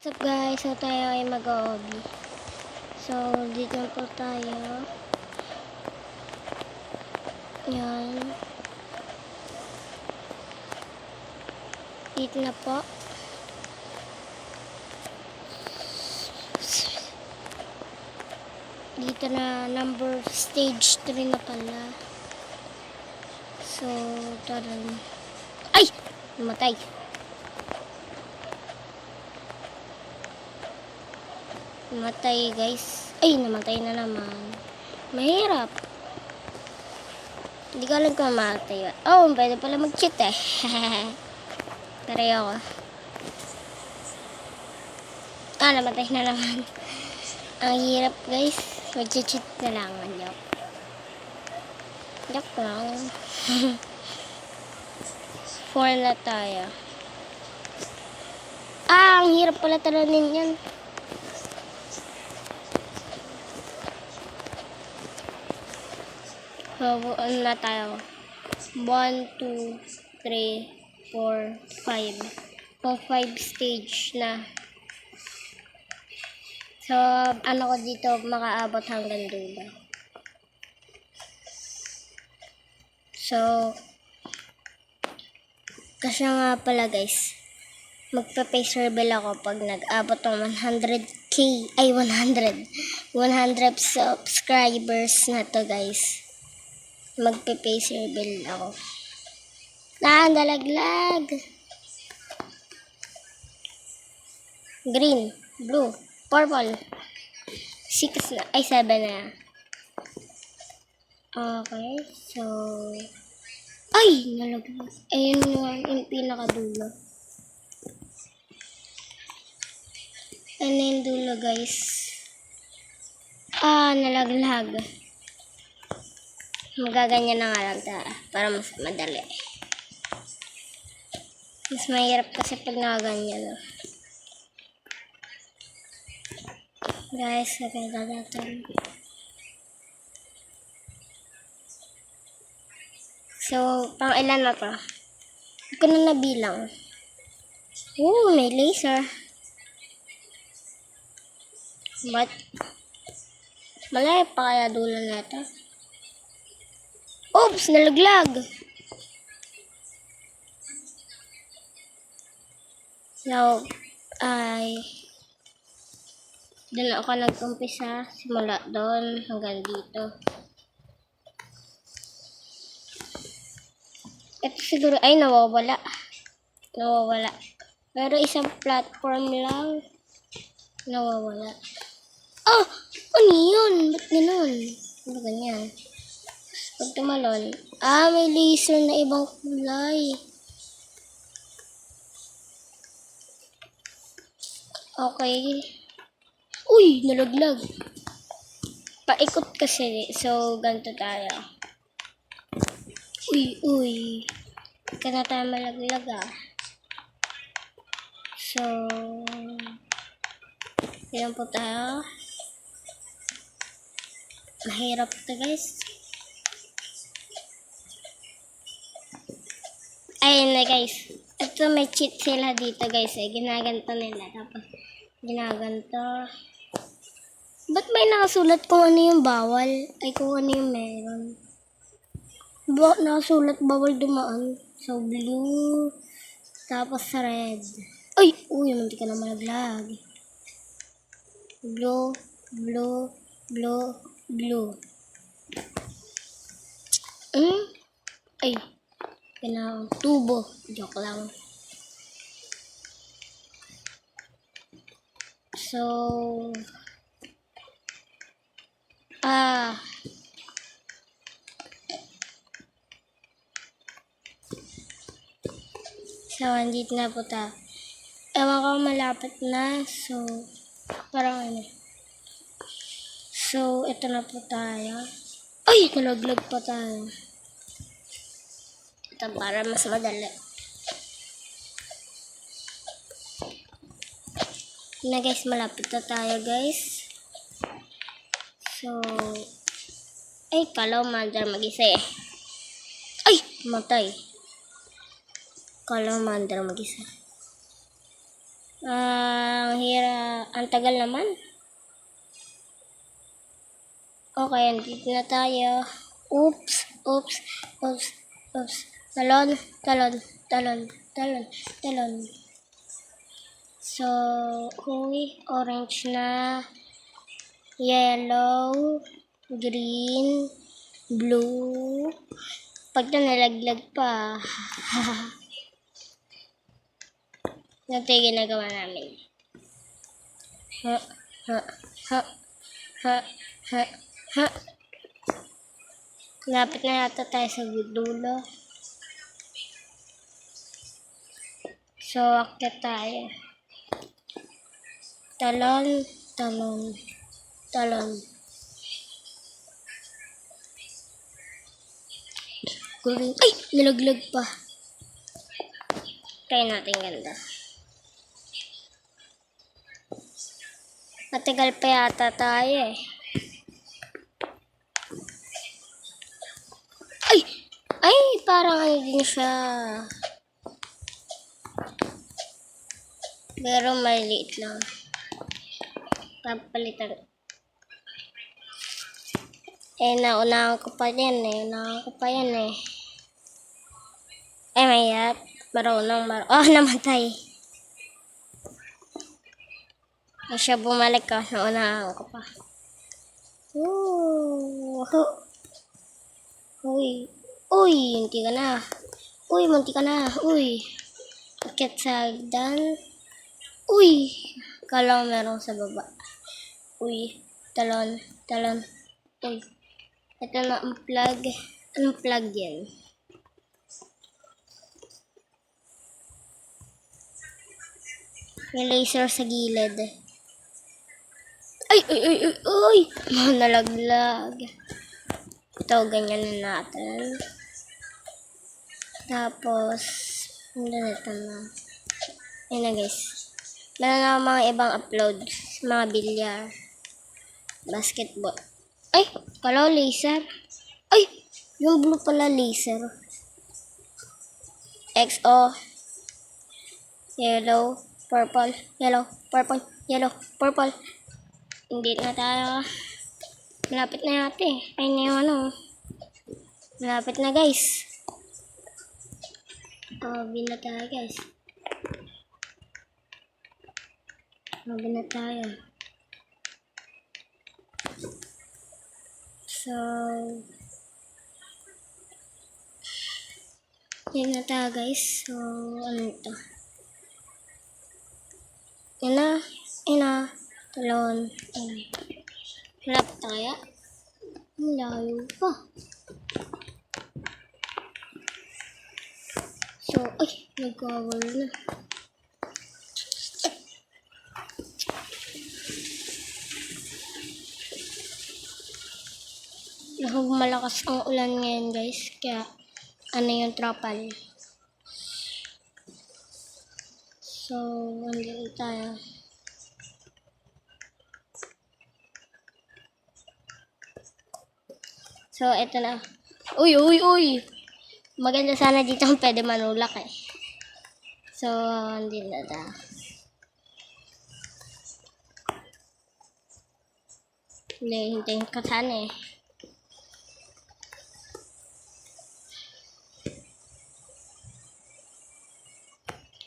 What's up guys? So tayo ay mag-hobby. So dito po tayo. Yan. Dito na po. Dito na number stage 3 na pala. So tara. Ay! Namatay. Namatay guys. Ay, namatay na naman. Mahirap. Hindi ko alam kung mamatay. Oh, pwede pala mag-cheat eh. Taray ako. Ah, namatay na naman. Ang hirap guys. Mag-cheat na lang. Joke. Joke lang. 4 na tayo. Ah, ang hirap pala talanin yan. So, ano na tayo? 1, 2, 3, 4, 5. So, 5 stage na. So, ano ko dito, makaabot hanggang dulo. So, kasi nga pala guys, magpa-face reveal ako pag nag-abot ng 100k, ay 100 subscribers na to guys. Magpe-face reveal ako. Dalaglag. Green, blue, purple. 6 na, ay 7 na. Okay, so ay, nalaglag. Ayun yung pinakadulo. Ayun yung dulo guys. Ah, nalaglag. Magaganyan na nga lang para mas madali. Mas mahirap kasi pag nakaganyan. Guys, nakita natin. So, pang ilan na to? Hindi ko na nabilang. Oh, may laser. But, malaya pa kaya dulo na ito? Oops, nalaglag. So, doon ako nag-umpisa. Simula doon hanggang dito. Ito siguro, ay nawawala. Nawawala. Pero isang platform lang. Nawawala. Oh! Ano yun? Ba't ganun? Ano ganyan? Pag tumalon. Ah, may laser na ibang kulay. Okay. Uy, nalaglag. Paikot kasi. So, ganito tayo. Uy. Ka na tayo malaglag ah. So, ilan po tayo? Mahirap to guys. Ayun na guys. Ito may cheat sila dito guys eh. Ginaganto nila. Tapos ginaganto. Ba't may nakasulat kung ano yung bawal? Ay kung ano yung meron. Nakasulat bawal dumaan. So blue. Tapos red. Uy, hindi ka na malaglag. Blue. Ay. Tubo. Joke lang. So, andito na po tayo. Ewan ko malapit na. So, parang ano. So, ito na po tayo. Ay, nalaglag pa tayo. Ito para mas madali. Na guys, malapit na tayo guys. So, ay, kalaw mandar mag-isa eh. Ay, matay. Kalaw mandar mag-isa. Ang hirap Ang tagal naman. Okay, andito na tayo. Oops, oops, oops, oops. Talon, talon, talon, talon, talon. So, huy, orange na, yellow, green, blue. Pag nalaglag pa. Ito yung ginagawa namin. Ha, ha, ha, ha, ha, ha. Lapit na yata tayo sa dulo. So, akit tayo. Talon, talon, talon. Green. Ay! Nalaglag pa. Try natin ganda. Matagal pa yata tayo eh. Ay! Ay! Parang ano din siya. Pero maliit lang. Papalitan. Naunahan ko pa yan eh. Mayat. Oh, namatay. Ay siya bumalik ka. Naunahan ko pa. Ooh. Uy. Uy, munti ka na. Uy. Akit sa hagdan. Uy. Kala ko meron sa baba. Uy. Talon. Uy. Ito na ang plug. Anong plug yan? May laser sa gilid. Ay! Nalaglag. Ito, ganyan na natin. Tapos, ito na. Ayun na guys. Meron na mga ibang upload. Mga bilyar. Basketball. Ay! Kala laser. Ay! Yung blue pala laser. XO. Yellow. Purple. Hindi na tayo. Malapit na yata eh. Ayun na yung ano. Malapit na guys. Bin na tayo guys. Bin na tayo. So, yun na tayo guys. So, ano ito? Ina. Talon. Harap tayo. Ang layo pa. So, ay, nagkawal na. Malakas ang ulan ngayon guys. Kaya, ano yung trapal. So, andun tayo. So, eto na. Uy! Maganda sana dito kung pwede manulak eh. So, hindi na ta. Hintayin ko sana eh.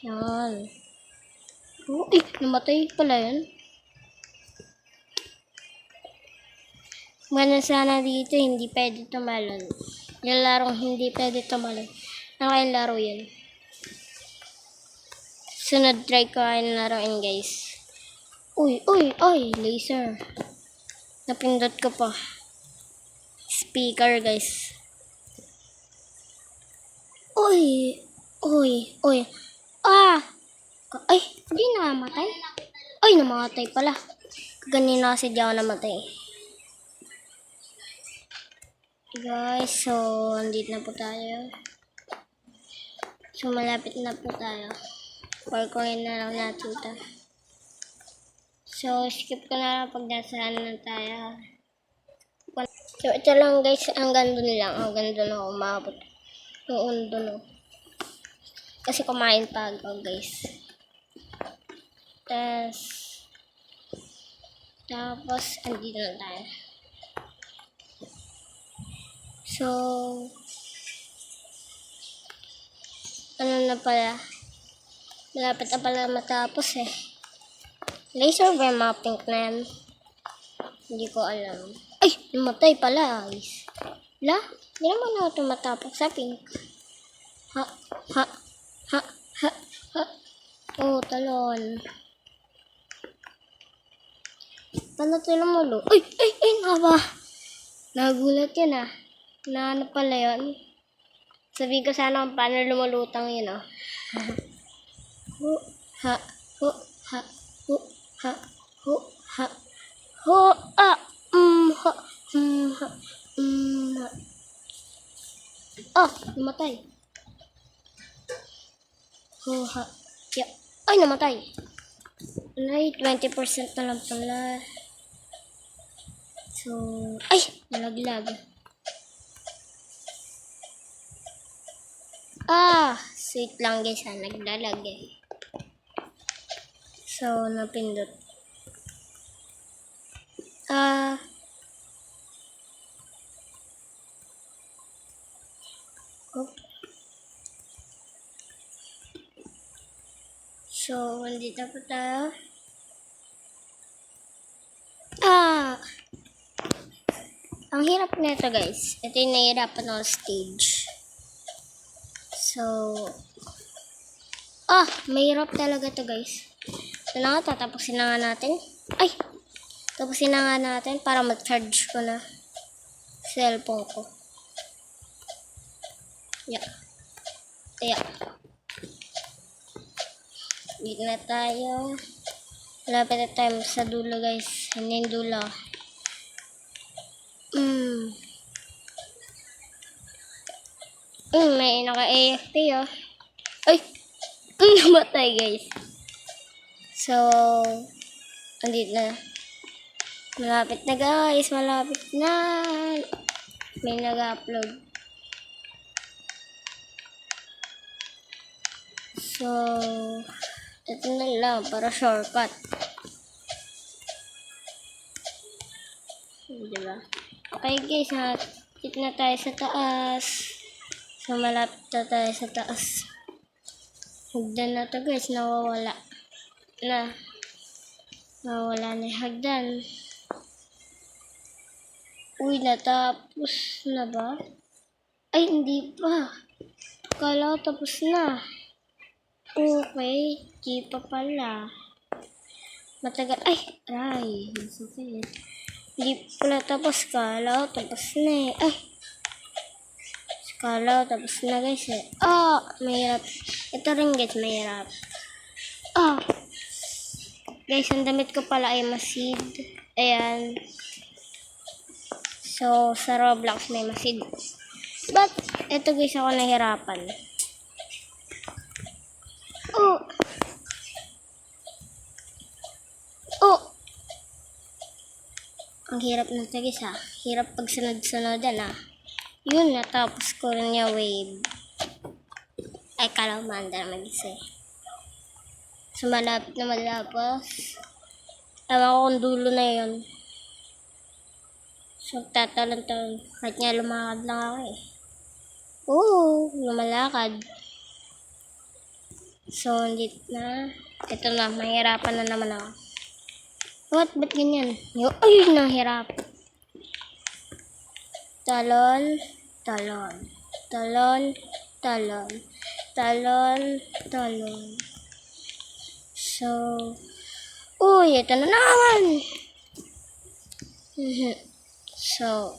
Yan. Uy! Namatay pala yan. Maganda sana dito, hindi pwede tumalon. Yung larong hindi pwede tumalon. Nakayang laro yun. Sunod try ko ayun laruin guys. Uy! Laser. Napindot ko pa. Speaker guys. Uy! Ay! Hindi namatay. Ay! Namatay pala. Ganina kasi di ako namatay. Guys, so andito na po tayo. So malapit na po tayo. Parkourin na lang natin ito. So skip ko na lang pag nasaan na tayo. So ito lang guys, hanggang dun lang. Hanggang dun ako umabot. Noon dun. Kasi kumain pa ako guys. Tapos Tapos, andito na tayo. So, ano na pala? Malapit na pala matapos eh. Laser ba yung mga pink na yan? Hindi ko alam. Ay! Namatay pala, guys. La? Hindi naman ako tumatapos sa pink. Ha? Ha? Ha? Ha? Ha? Oh, talon. Paano ito lumulo? Ay! Ay! Ay! Nga ba? Nagulat yun ah. Na ano pala yun? Sabihin ko sana kung paano lumulutang yun ah. Hu, ha, hu, ha, hu, ha, hu, ha, hu, ha, ha, ha, ha. Oh, namatay. Hu, ha, ya. Ay, namatay. Ay, 20% na lang pala. So, ay, nalaglag. Sweet lang guys ha, naglalag eh. So, napindot. Oh. So, andito po tayo. Ang hirap nito guys. Ito yung nahihirapan ng stage. So, mahirap talaga to guys. Ito na nga, tatapusin na nga natin. Ay! Tapusin na nga natin para mag-charge ko na cellphone ko. Yeah. Yeah. Dito na tayo. Malapit na tayo sa dulo guys. Hindi yung dulo. May naka-AFP oh. Ay! Namatay guys. So, andito na. Malapit na guys. Malapit na. May nag-upload. So, ito na lang para shortcut. Diba? Okay guys, nakit na tayo sa taas. So, malapit na tayo sa taas. Hagdan na to guys, nawawala na. Nawawala na yung hagdan. Uy, natapos na ba? Ay, hindi pa. Kala ko tapos na. Okay, di pa pala. Matagal. Ay, aray. Masakit. Hindi pala tapos. Kala ko tapos na eh. Ay. Kala ko tapos na guys eh. Mahirap. Ito rin guys, mahirap. Guys, ang damit ko pala ay masid. Ayan. So, sa Roblox may masid. But, ito guys, ako nahirapan. Ang hirap na ito guys ha. Hirap pag sunod-sunodan ha. Yun, natapos ko rin yung wave. Ay, kalamanda na mag-isa eh. So, malapit na matapos. Ewan ko kung dulo na yun. So, tatalon-talon. Kahit nga lumakad lang ako eh. Lumalakad. So, hindi na. Ito na, mahirapan na naman ako. Ba't ganyan? Ay, nahirap. Talon, talon. Talon, talon. Talon, talon. So, ito na naman. So,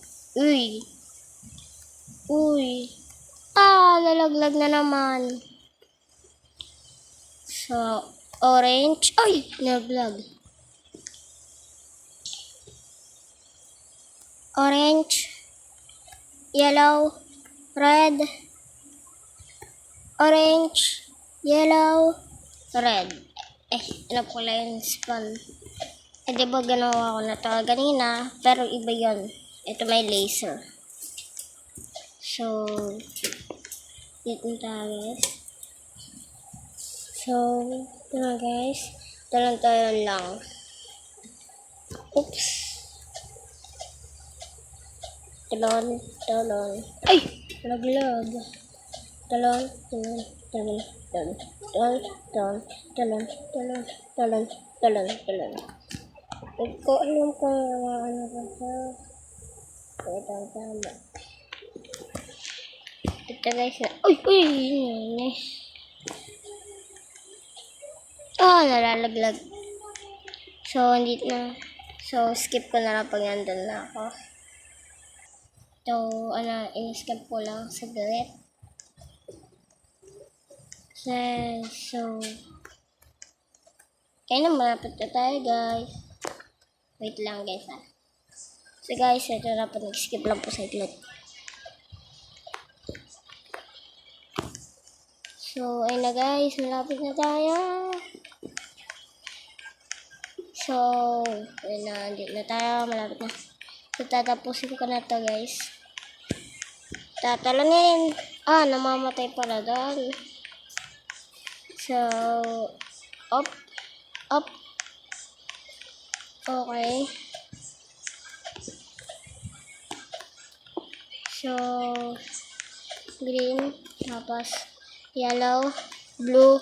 nalaglag na naman. So, orange. Ay, nalaglag. Orange, yellow, red, orange, yellow, red. Ano pala yung spawn? Diba ganawa ko na to ganina, pero iba yun. Ito may laser. So, dito na tayo guys. So, ito na guys. Tayo lang. Oops. Talon. Ay! Laglag. Talon. Hindi ko alam kung ano ba siya. Tama. Ito guys. Uy! Nalalaglag. So, hindi na. So, skip ko na lang pag nandun na ako. So, in-skip ko lang saglit. So, kaya na malapit na tayo guys. Wait lang guys ha. So guys, ito na po, nag-skip lang po saglit. So, ayun na guys, malapit na tayo. So, ayun na, hindi na tayo, malapit na. So, tatapusin ko na to guys. Tatalanin. Namamatay pala doon. So, up. Okay. So, green, tapos yellow, blue,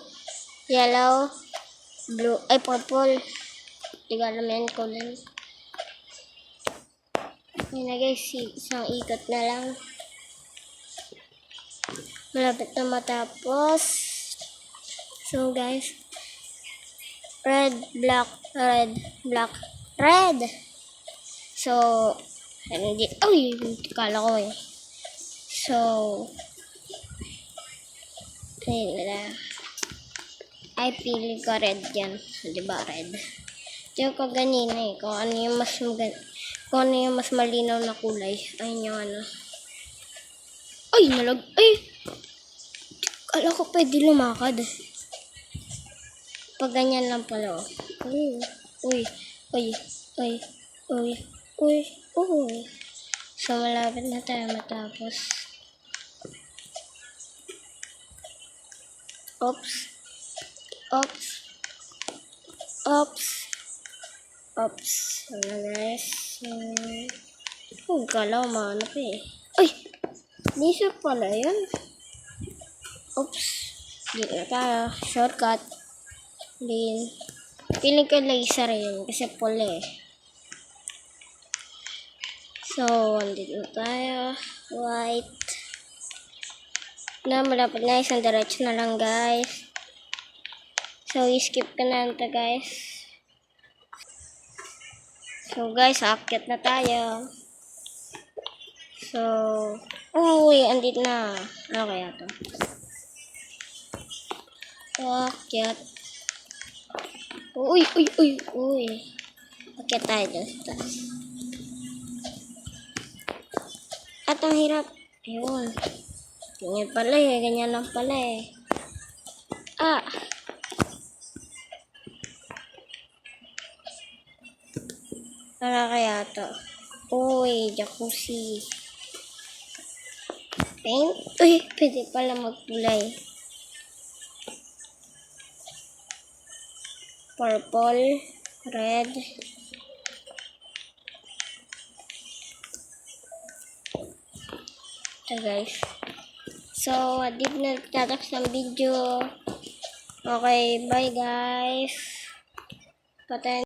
purple. Hindi ko alam yan kulay. Ayun na guys, isang ikot na lang. Malapit na matapos. So guys, red. So, kala ko eh. So, ayun na. Ay, pili ko red yan. Diba, red? Diyo ko ganina eh. Kung ano yung mas malinaw na kulay. Ayun yung ano. Kala ko pwede lumakad. Pag ganyan lang pala. Uy. So, malapit na tayo matapos. Oops. Ano guys? Kala ko maano pa eh. Laser pala yun. Oops. Dito na tayo. Shortcut. Din. Piling ko laser yun kasi pula eh. So, dito na tayo. White. Malapit na, isang diretso na lang guys. So, skip ko na ito guys. So guys, aakyat na tayo. So, andito na. Ano kaya to? Aakyat. Uy. Aakyat tayo dyan sa taas. At ang hirap. Ayun. Ganyan pala eh. Ganyan lang pala eh. Ano kaya to? Jacuzzi. Paint? Pwede pala magkulay. Purple, red. Ito guys. So, dito na tatapos ng video. Okay, bye guys. Patayin.